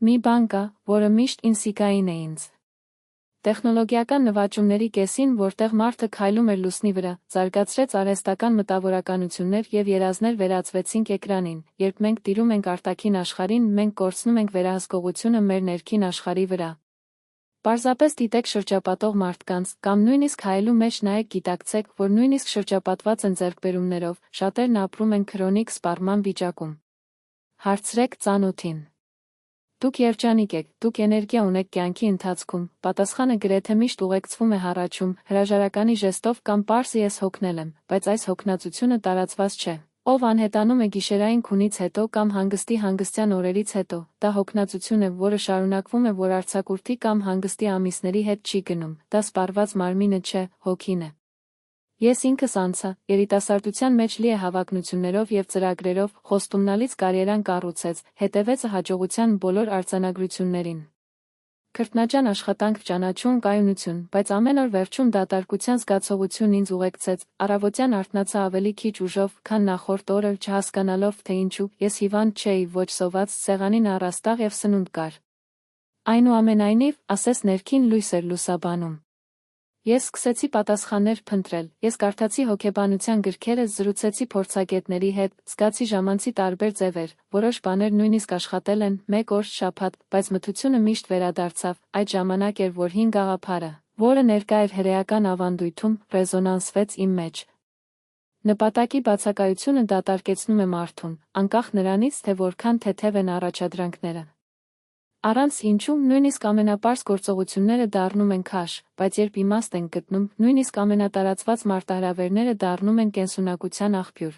Մի բան կա, որը միշտ ինսիկային է ինձ։ Տեխնոլոգիական նվաճումների կեսին, որտեղ մարդը քայլում էր լուսնի վրա, զարգացրեց արհեստական մտավորականություններ և երազներ վերածվեցինք էկրանին, երբ մենք տիրում ենք արտաքին աշխարհին, մենք կորցնում ենք վերահսկողությունը մեր ներքին աշխարհի վրա։ Պարզապես դիտեք շրջապատող մարդկանց, կամ նույնիսկ հայելու մեջ նայեք գիտակցեք, որ նույնիսկ շրջապատված են ձեռքբերումներով, շատերն ապրում են քրոնիկ սպառման վիճակում։ Հարցրեք ծանոթին։ Դուք երջանիկ եք, դուք էներգիա ունեք կյանքի ընթացքում, պատասխանը գրեթե միշտ ուղեկցվում է հառաչում, հրաժարականի ժեստով կամ պարզ ես հոգնել եմ, բայց այս հոգնածությունը տարածված չէ։ Ով անհետանում է գիշերային քունից հետո կամ հանգստյան օրերից հետո, դա հոգնածություն է, որը շարունակվում է, որ արձակուրդի կամ հանգստի ամիսների հետ չի գնում, դա սպառված մարմինը չէ, հոգին է։ Ես ինքս անցա, երիտասարդության մեջ լի է հավակնություններով և ծրագրերով, խոստումնալից կարիերան կառուցեց, հետևեց հաջողության բոլոր արձանագրություններին։ Քրտնաջան աշխատանք, ճանաչում, կայունություն, բայց ամեն օր վերջում դատարկության զգացողություն ինձ ուղեկցեց, առավոտյան արթնացա ավելի քիչ ուժով, քան նախորդ օրը, չհասկանալով, թե ինչու, ես հիվանդ չէի, ոչ սոված, սեղանին առաստաղ և սնունդ կար։ Այնուամենայնիվ, ասես ներքին լույս էր լուսաբանում։ Ես սկսեցի պատասխաններ փնտրել, ես կարդացի հոգեբանության գրքերը, զրուցեցի փորձագետների հետ, զգացի ժամանցի տարբեր ձևեր, որոշ բաներ նույնիսկ աշխատել են, մեկ օր, շաբաթ, բայց մթությունը միշտ վերադարձավ, այդ ժամանակ էր, որ հին գաղափարը, որը ներկա էր հրեական ավանդույթում, ռեզոնանսվեց իմ մեջ։ Նպատակի բացակայությունը դատարկեցնում է մարդուն, անկախ նրանից, թե որքան թեթև են առաջադրանքները։ Առանց ինչու, նույնիսկ ամենապարզ գործողությունները դառնում են քաշ, բայց երբ իմաստ ենք գտնում, նույնիսկ ամենատարածված մարտահրավերները դառնում են կենսունակության աղբյուր։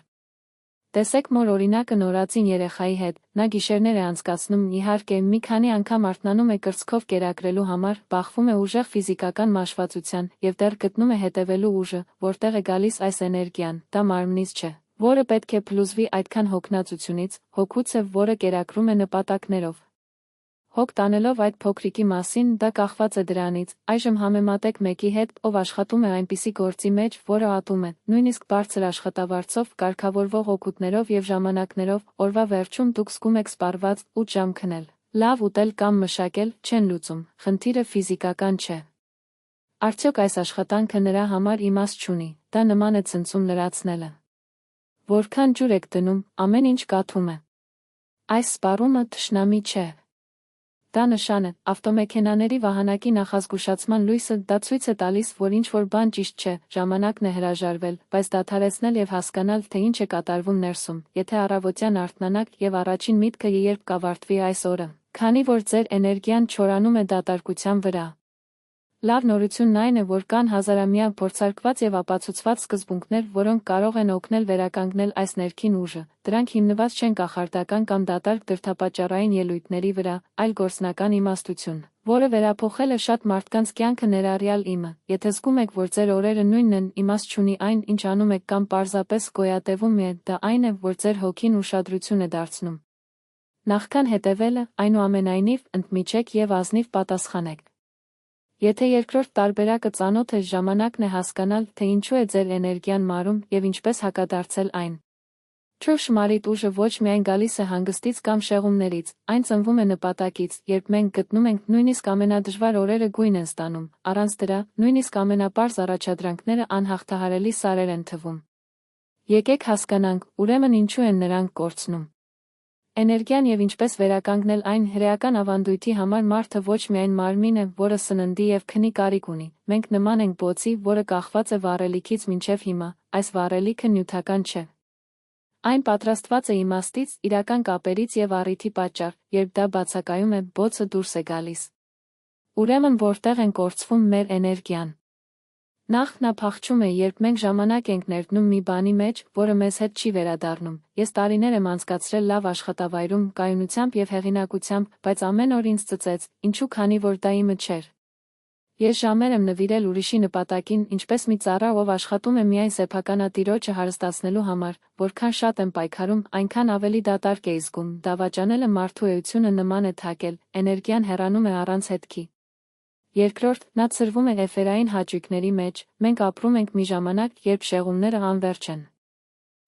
Տեսեք մոր օրինակը նորածին երեխայի հետ, նա գիշերներ է անցկացնում, իհարկե, մի քանի անգամ արթնանում է կրծքով կերակրելու համար, բախվում է ուժեղ ֆիզիկական մաշվածության, և դեռ գտնում է հետևելու ուժը, որտեղ է գալիս այս էներգիան, դա մարմնից չէ, որը պետք է փլուզվի այդքան հոգնածությունից, հոգուց է, որը կերակրում է նպատակներով։ Հոգ տանելով այդ փոքրիկի մասին, դա կախված է դրանից, այժմ համեմատեք մեկի հետ, ով աշխատում է այնպիսի գործի մեջ, որը ատում է, նույնիսկ բարձր աշխատավարձով, կարգավորվող օգուտներով և ժամանակներով, օրվա վերջում դուք զգում եք սպառված, 8 ժամ քնել, լավ ուտել կամ մշակել, չեն լուծում, խնդիրը ֆիզիկական չէ։ Արդյոք այս աշխատանքը նրա համար իմաստ չունի, դա նման է ցնցում լրացնելը։ Որքան ջուր եք դնում, ամեն ինչ կաթում է։ Այս սպառումը թշնամի չէ։ Դա նշան է, ավտոմեքենաների վահանակի նախազգուշացման լույսը, դա ցույց է տալիս, որ ինչ-որ բան ճիշտ չէ, ժամանակն է հրաժարվել, բայց դադարեցնել և հասկանալ, թե ինչ է կատարվում ներսում, եթե առավոտյան արթնանաք և առաջին միտքը երբ կավարտվի այս օրը, քանի որ ձեր էներգիան չորանում է դատարկության վրա։ Լավ նորությունն այն է, որ կան հազարամյա փորձարկված և ապացուցված սկզբունքներ, որոնք կարող են օգնել վերականգնել այս ներքին ուժը, դրանք հիմնված չեն կախարդական կամ դատարկ դրդապատճառային ելույթների վրա, այլ գործնական իմաստություն, որը վերափոխել է շատ մարդկանց կյանքը ներառյալ իմը, եթե զգում եք, որ ձեր օրերը նույնն են, իմաստ չունի այն, ինչ անում եք կամ պարզապես գոյատևում է, դա այն է, որ ձեր հոգին ուշադրություն է դարձնում։ Նախքան հետևելը, այնուամենայնիվ, ընդմիջեք և ազնիվ պատասխանեք։ Եթե երկրորդ տարբերակը ծանոթ է, ժամանակն է հասկանալ, թե ինչու է ձեր էներգիան մարում և ինչպես հակադարձել այն։ Ճշմարիտ ուժը ոչ միայն գալիս է հանգստից կամ շեղումներից, այն ծնվում է նպատակից, երբ մենք գտնում ենք նույնիսկ ամենադժվար օրերը գույն են ստանում, առանց դրա, նույնիսկ ամենապարզ առաջադրանքները անհաղթահարելի սարեր են թվում։ Եկեք հասկանանք, ուրեմն ինչու են նրանք կորցնում։ Էներգիան և ինչպես վերականգնել այն, հրեական ավանդույթի համար մարդը ոչ միայն մարմին է, որը սննդի և քնի կարիք ունի, մենք նման ենք բոցի, որը կախված է վառելիքից մինչև հիմա, այս վառելիքը նյութական չէ։ Այն պատրաստված է իմաստից, իրական կապերից և առիթի պատճառ, երբ դա բացակայում է, բոցը դուրս է գալիս։ Ուրեմն որտեղ են կորցվում մեր էներգիան։ Նախ նա փախչում է, երբ մենք ժամանակ ենք ներդնում մի բանի մեջ, որը մեզ հետ չի վերադառնում։ Ես տարիներ եմ անցկացրել լավ աշխատավայրում, կայունությամբ և հեղինակությամբ, բայց ամեն օր ինձ ծծեց, ինչու, քանի որ դա իմը չէր։ Ես ժամեր եմ նվիրել ուրիշի նպատակին, ինչպես մի ծառա, ով աշխատում է միայն սեփականատիրոջը հարստացնելու համար, որքան շատ եմ պայքարում, այնքան ավելի դատարկ էի զգում, դավաճանելը մարդու էությունը նման է թակել, էներգիան հեռանում է առանց հետքի։ Երկրորդ, նա ցրվում է էֆերային հաճույքների մեջ, մենք ապրում ենք մի ժամանակ, երբ շեղումները անվերջ են։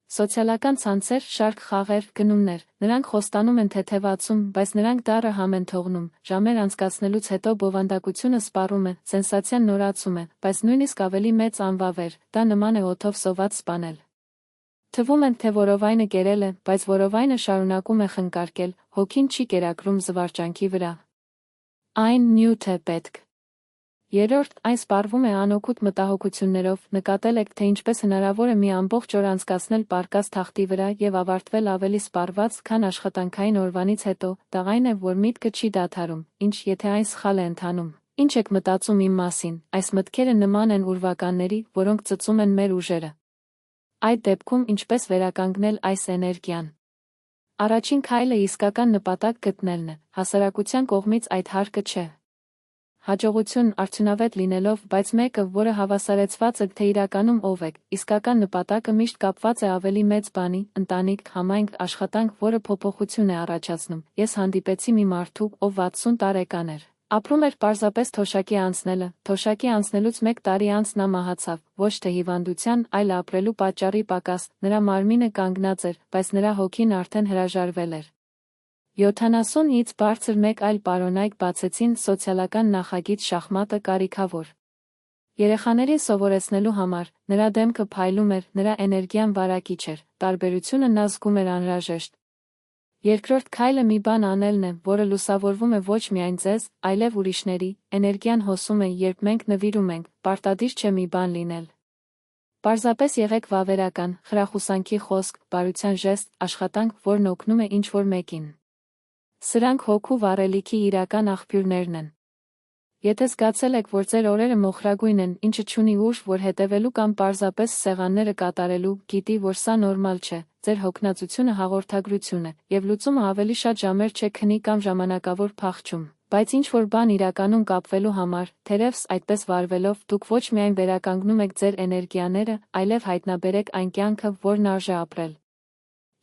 Սոցիալական ցանցեր, շարք խաղեր, գնումներ, նրանք խոստանում են թեթևացում, բայց նրանք դառը համ են թողնում, ժամեր անցկացնելուց հետո բովանդակությունը սպառում է, սենսացիան նորացում է, բայց նույնիսկ ավելի մեծ անվավեր, դա նման է օդով սոված սպանել։ Թվում է, թե որովայնը կերել է, բայց որովայնը շարունակում է խնկարկել, հոգին չի կերակրում զվարճանքի վրա։ Այն նյութ է պետք։ Երրորդ, այն սպառվում է անօգուտ մտահոգություններով, նկատել եք, թե ինչպես հնարավոր է մի ամբողջ օր անցկացնել պարկած թախտի վրա եւ ավարտվել ավելի սպառված, քան աշխատանքային օրվանից հետո, դա այն է, որ միտքը չի դադարում, ինչ եթե այն սխալ է ընթանում։ Ինչ եք մտածում իմ մասին, այս մտքերը նման են ուրվականների, որոնք ծծում են մեր ուժերը։ Այդ դեպքում ինչպես վերականգնել այս էներգիան։ Առաջին քայլը իսկական նպատակ գտնելն է, հասարակության կողմից այդ հարկը չէ։ Հաջողություն արդյունավետ լինելով, բայց մեկը, որը հավասարեցված է, թե իրականում ով եք, իսկական նպատակը միշտ կապված է ավելի մեծ բանի, ընտանիք, համայնք, աշխատանք, որը փոփոխություն է առաջացնում։ Ես հանդիպեցի մի մարդու, ով 60 տարեկան էր։ Ապրում էր պարզապես թոշակի անցնելը, թոշակի անցնելուց 1 տարի անց նա մահացավ, ոչ թե հիվանդության, այլ ապրելու պատճառի պակաս, նրա մարմինը կանգնած էր, բայց նրա հոգին արդեն հրաժարվել էր։ 70-ից բարձր մեկ այլ պարոնայք բացեցին սոցիալական նախագիծ շախմատը կարիքավոր։ Երեխաներին սովորեցնելու համար, նրա դեմքը փայլում էր, նրա էներգիան վարակիչ էր, տարբերությունը նա զգում էր անհրաժեշտ։ Երկրորդ քայլը մի բան անելն է, որը լուսավորվում է ոչ միայն ձեզ, այլև ուրիշների, էներգիան հոսում է, երբ մենք նվիրում ենք, պարտադիր չէ մի բան լինել։ Պարզապես եղեք վավերական, խրախուսանքի խոսք, բարության ժեստ, աշխատանք, որն օգնում է ինչ-որ մեկին։ Սրանք հոգու վառելիքի իրական աղբյուրներն են։ Եթե զգացել եք, որ ձեր օրերը մոխրագույն են, ինչը չունի ուժ, որ հետևելու կամ պարզապես սեղանները կատարելու, գիտի, որ սա նորմալ չէ, ձեր հոգնածությունը հաղորդագրություն է, եւ լուծումը ավելի շատ ժամեր չէ քնի կամ ժամանակավոր փախչում, բայց ինչ-որ բան իրականում կապվելու համար, թերևս այդպես վարվելով, դուք ոչ միայն վերականգնում եք ձեր էներգիաները, այլև հայտնաբերեք այն կյանքը, որն արժե ապրել։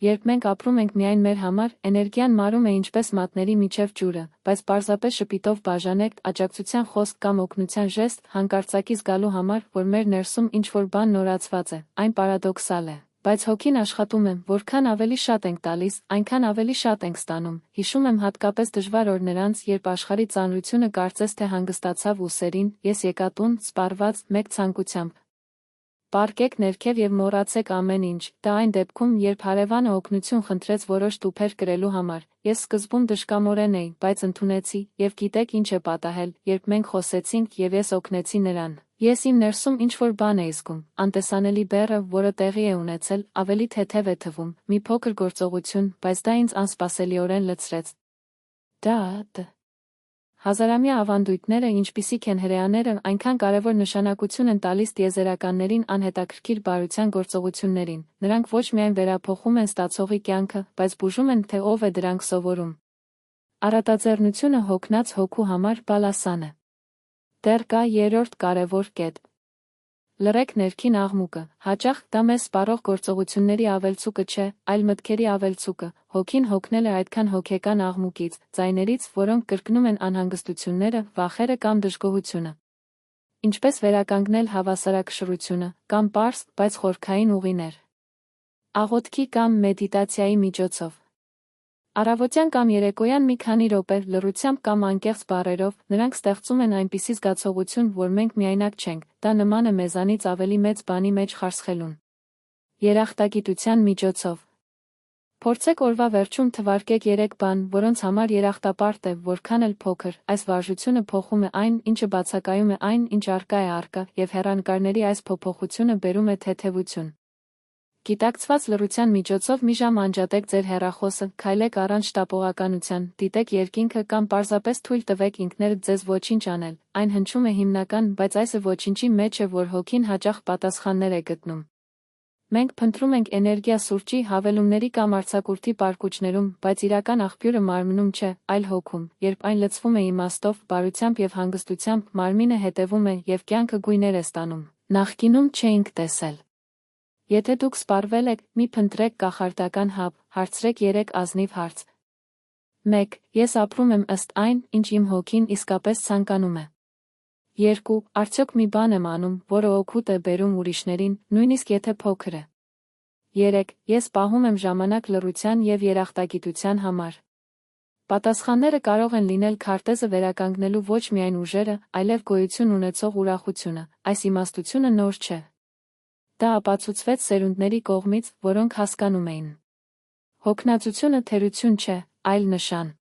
Երբ մենք ապրում ենք միայն մեր համար, էներգիան մարում է ինչպես մատների միջև ջուրը, բայց պարզապես շպիտով բաժանեք, աջակցության խոսք կամ օգնության ժեստ, հանկարծակի զգալու համար, որ մեր ներսում ինչ-որ բան նորացված է, այն պարադոքսալ է, բայց հոգին աշխատում է, որքան ավելի շատ ենք տալիս, այնքան ավելի շատ ենք ստանում։ Հիշում եմ հատկապես դժվար օրներանց, երբ աշխարհի ծանրությունը կարծես թե հանգստացավ ուսերին, ես եկա տուն, սպառված, մեկ ցանկությամբ։ Պառկեք ներքև եւ մոռացեք ամեն ինչ, դա այն դեպքում, երբ հարևանը օգնություն խնդրեց որոշ տուփեր կրելու համար, ես սկզբում դժկամորեն էի, բայց ընդունեցի, եւ գիտեք ինչ է պատահել, երբ մենք խոսեցինք եւ ես օգնեցի նրան։ Ես իմ ներսում ինչ-որ բան էի զգում, անտեսանելի բեռը, որը տեղի է ունեցել, ավելի թեթև է թվում, մի փոքր գործողություն, բայց դա ինձ անսպասելիորեն լցրեց։ Դա Հազարամյա ավանդույթները, ինչպիսիք են հրեաները, այնքան կարևոր նշանակություն են տալիս տիեզերականներին անհետաքրքիր բարության գործողություններին, նրանք ոչ միայն վերափոխում են ստացողի կյանքը, բայց բուժում են, թե ով է դրանք սովորում։ Առատաձեռնությունը հոգնած հոգու համար բալասան է։ Դեռ կա երրորդ կարևոր կետ։ Լռեք ներքին աղմուկը, հաճախ դա մեզ սպառող գործողությունների ավելցուկը չէ, այլ մտքերի ավելցուկը, հոգին հոգնել է այդքան հոգեկան աղմուկից, ձայներից, որոնք կրկնում են անհանգստությունները, վախերը կամ դժգոհությունը։ Ինչպես վերականգնել հավասարակշռությունը, կամ պարզ, բայց խորքային ուղիներ։ Աղոթքի կամ մեդիտացիայի միջոցով։ Առավոտյան կամ երեկոյան մի քանի րոպե լռությամբ կամ անկեղծ բառերով, նրանք ստեղծում են այնպիսի զգացողություն, որ մենք միայնակ չենք, դա նման է մեզանից ավելի մեծ բանի մեջ խարսխելուն։ Երախտագիտության միջոցով։ Փորձեք օրվա վերջում թվարկեք 3 բան, որոնց համար երախտապարտ է, որքան էլ փոքր, այս վարժությունը փոխում է այն, ինչը բացակայում է այն, ինչ առկա է առկա, եւ հեռանկարների այս փոփոխությունը բերում է թեթևություն։ Գիտակցված լռության միջոցով մի ժամ անջատեք ձեր հեռախոսը, քայլեք առանց շտապողականության, դիտեք երկինքը կամ պարզապես թույլ տվեք ինքներդ ձեզ ոչինչ անել, այն հնչում է հիմնական, բայց այսը ոչինչի մեջ է, որ հոգին հաճախ պատասխաններ է գտնում։ Մենք փնտրում ենք էներգիա սուրճի, հավելումների կամ արձակուրդի պարկուճներում, բայց իրական աղբյուրը մարմնում չէ, այլ հոգում, երբ այն լցվում է իմաստով, բարությամբ եւ հանգստությամբ, մարմինը հետևում է եւ կյանքը գույներ է ստանում։ Նախկինում չէինք տեսել։ Եթե դուք սպառվել եք, մի փնտրեք կախարդական հապ, հարցրեք 3 ազնիվ հարց։ 1. Ես ապրում եմ ըստ այն, ինչ իմ հոգին իսկապես ցանկանում է։ 2. Արդյոք մի բան եմ անում, որը օգուտ է բերում ուրիշներին, նույնիսկ եթե փոքր է։ 3. Ես պահում եմ ժամանակ լռության և երախտագիտության համար։ Պատասխանները կարող են լինել քարտեզը վերականգնելու ոչ միայն ուժերը, այլև գոյություն ունեցող ուրախությունը, այս իմաստությունը նոր չէ։ Դա ապացուցվեց սերունդների կողմից, որոնք հասկանում էին։ Հոգնածությունը թերություն չէ, այլ նշան։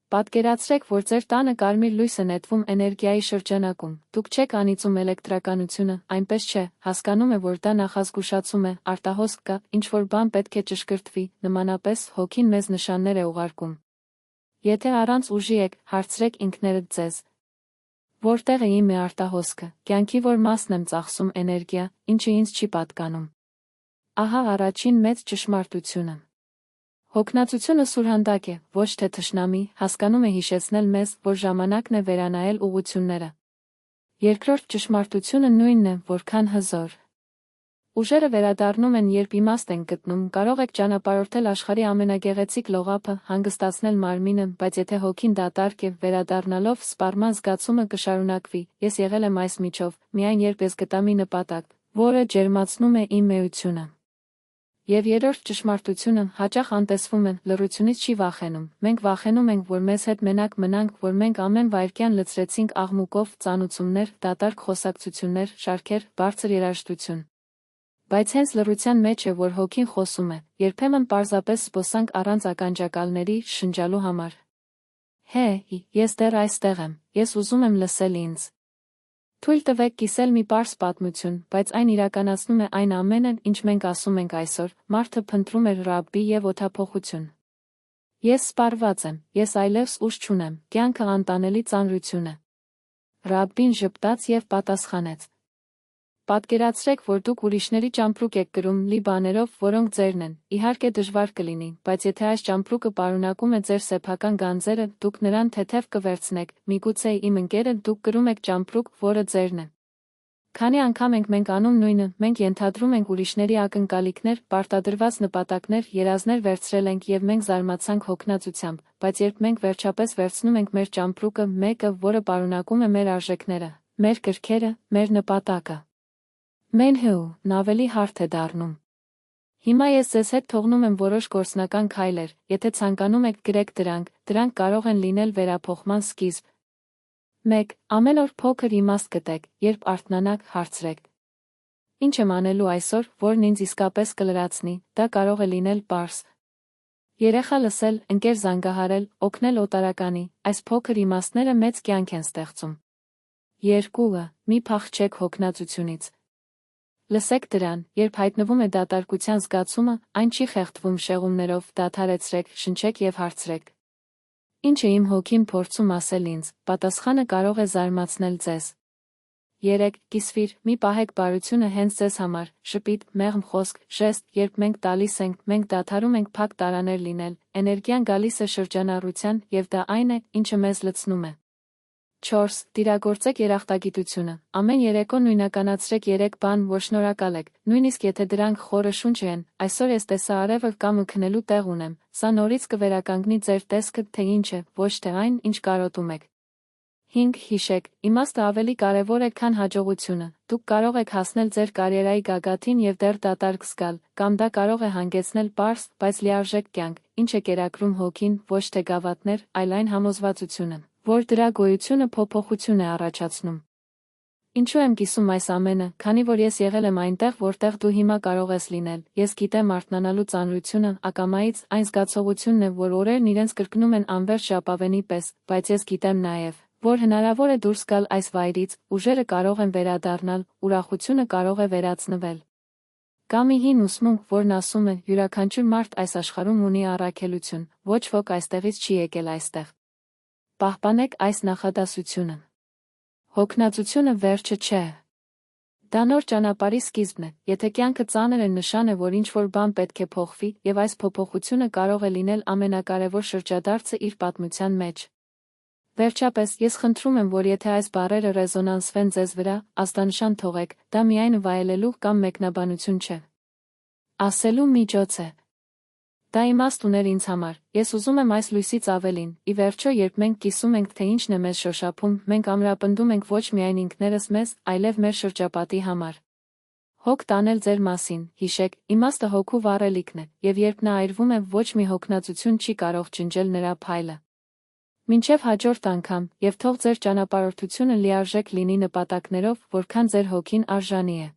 Պատկերացրեք, որ ձեր տանը կարմիր լույսը նետվում էներգիայի շրջանակում, դուք չեք անիծում էլեկտրականությունը, այնպես չէ, հասկանում է, որ դա նախազգուշացում է, արտահոսք կա, ինչ-որ բան պետք է ճշգրտվի, նմանապես հոգին մեզ նշաններ է ուղարկում։ Եթե առանց ուժի եք, հարցրեք ինքներդ ձեզ. որտեղ է իմ արտահոսքը, կյանքի որ մասն եմ ծախսում էներգիա, ինչը ինձ չի պատկանում։ Ահա առաջին մեծ ճշմարտությունը։ Հոգնածությունը սուրհանդակ է, ոչ թե թշնամի, հասկանում է հիշեցնել մեզ, որ ժամանակն է վերանայել ուղղությունները։ Երկրորդ ճշմարտությունը նույնն է, որքան հզոր։ Ուժերը վերադառնում են, երբ իմաստ են գտնում, կարող եք ճանապարհորդել աշխարհի ամենագեղեցիկ լողափը, հանգստացնել մարմինը, բայց եթե հոգին դատարկ է, վերադառնալով, սպառման զգացումը կշարունակվի։ Ես եղել եմ այս միջով, միայն երբ ես գտա մի նպատակ, որը ջերմացնում է իմ էությունը։ Եվ երրորդ ճշմարտությունը հաճախ անտեսվում է, լռությունից չի վախենում, մենք վախենում ենք, որ մեզ հետ մենակ մնանք, որ մենք ամեն վայրկյան լցրեցինք աղմուկով, ծանուցումներ, դատարկ խոսակցություններ, շարքեր, բարձր երաժշտություն։ Բայց հենց լռության մեջ է, որ հոգին խոսում է, երբեմն պարզապես զբոսանք առանց ականջակալների շնջալու համար։ Հե, ես դեռ այստեղ եմ, ես ուզում եմ լսել ինձ։ Թույլ տվեք կիսել մի պարզ պատմություն, բայց այն իրականացնում է այն ամենը, ինչ մենք ասում ենք այսօր, մարդը փնտրում էր ռաբբի և օդափոխություն։ Ես սպառված եմ, ես այլևս ուժ չունեմ, կյանքը անտանելի ծանրություն է։ Ռաբբին ժպտաց և պատասխանեց. Պատկերացրեք, որ դուք ուրիշների ճամպրուկ եք կրում լի բաներով, որոնք ձերն են, իհարկե դժվար կլինի, բայց եթե այս ճամպրուկը պարունակում է ձեր սեփական գանձերը, դուք նրան թեթև կվերցնեք, միգուցե իմ ընկերը դուք կրում եք ճամպրուկ, որը ձերն է։ Քանի անգամ ենք մենք անում նույնը, մենք ենթադրում ենք ուրիշների ակնկալիքներ, պարտադրված նպատակներ, երազներ վերցրել ենք և մենք զարմացանք հոգնածությամբ, բայց երբ մենք վերջապես վերցնում ենք մեր ճամպրուկը, մեկը, որը պարունակում է մեր արժեքները, մեր կրքերը, մեր նպատակը, նա ավելի հարթ է դառնում։ Հիմա ես ձեզ հետ թողնում եմ որոշ գործնական քայլեր, եթե ցանկանում եք գրեք դրանք կարող են լինել վերափոխման սկիզբ։ 1. Ամեն օր փոքր իմաստ գտեք, երբ արթնանաք, հարցրեք. Ինչ եմ անելու այսօր, որն ինձ իսկապես կլրացնի, դա կարող է լինել պարզ։ Երեխա լսել, ընկեր զանգահարել, օգնել օտարականի, այս փոքր իմաստները մեծ կյանք են ստեղծում։ 2. Մի փախչեք հոգնածությունից։ Լսեք դրան, երբ հայտնվում է դատարկության զգացումը, այն չի խեղդվում շեղումներով, դադարեցրեք, շնչեք և հարցրեք. Ինչ է իմ հոգին փորձում ասել ինձ, պատասխանը կարող է զարմացնել ձեզ։ 3. Կիսվիր, մի պահեք բարությունը հենց ձեզ համար, շպիտ, մեղմ խոսք, ժեստ, երբ մենք տալիս ենք, մենք դադարում ենք փակ տարաներ լինել, էներգիան գալիս է շրջանառության, և դա այն է, ինչը մեզ լցնում է։ 4. Տիրագործեք երախտագիտությունը, ամեն երեկո նույնականացրեք 3 բան, որ շնորհակալ եք, նույնիսկ եթե դրանք խորը շունչ են, այսօր ես տեսա արևը կամ քնելու տեղ ունեմ, սա նորից կվերականգնի ձեր տեսքը, թե ինչ է, ոչ թե այն, ինչ կարոտում եք։ 5. Հիշեք, իմաստը ավելի կարևոր է, քան հաջողությունը, դուք կարող եք հասնել ձեր կարիերայի գագաթին և դեռ դատարկ զգալ, կամ դա կարող է հանգեցնել պարզ, բայց լիարժեք կյանք, ինչ է կերակրում հոգին, ոչ թե գավաթներ, այլ այն համոզվածությունը, որ դրա գոյությունը փոփոխություն է առաջացնում։ Ինչու եմ կիսում այս ամենը, քանի որ ես եղել եմ այնտեղ, որտեղ դու հիմա կարող ես լինել, ես գիտեմ արթնանալու ծանրությունը, ակամայից այն զգացողությունն է, որ օրերն իրենց կրկնում են անվերջ ժապավենի պես, բայց ես գիտեմ նաև, որ հնարավոր է դուրս գալ այս վայրից, ուժերը կարող են վերադառնալ, ուրախությունը կարող է վերածնվել։ Կա մի հին ուսմունք, որն ասում է, յուրաքանչյուր մարդ այս աշխարհում ունի առաքելություն, ոչ ոք այստեղից չի եկել այստեղ։ Պահպանեք այս նախադասությունը։ Հոգնածությունը վերջը չէ։ Դա նոր ճանապարհի սկիզբն է, եթե կյանքը ծանր է, նշան է, որ ինչ-որ բան պետք է փոխվի, եւ այս փոփոխությունը կարող է լինել ամենակարևոր շրջադարձը իր պատմության մեջ։ Վերջապես, ես խնդրում եմ, որ եթե այս բառերը ռեզոնանսվեն ձեզ վրա, ազդանշան թողեք, դա միայն վայելելու կամ մեկնաբանություն չէ։ Ասելու միջոց է։ Դա իմաստ ուներ ինձ համար, ես ուզում եմ այս լույսից ավելին, ի վերջո երբ մենք կիսում ենք, թե ինչն է մեզ շոշափում, մենք ամրապնդում ենք ոչ միայն ինքներս մեզ, այլև մեր շրջապատի համար։ Հոգ տանել ձեր մասին, հիշեք, իմաստը հոգու վառելիքն է, և երբ նա այրվում է, ոչ մի հոգնածություն չի կարող ջնջել նրա փայլը։ Մինչև հաջորդ անգամ, և թող ձեր ճանապարհորդությունը լիարժեք լինի նպատակներով, որքան ձեր հոգին արժանի է։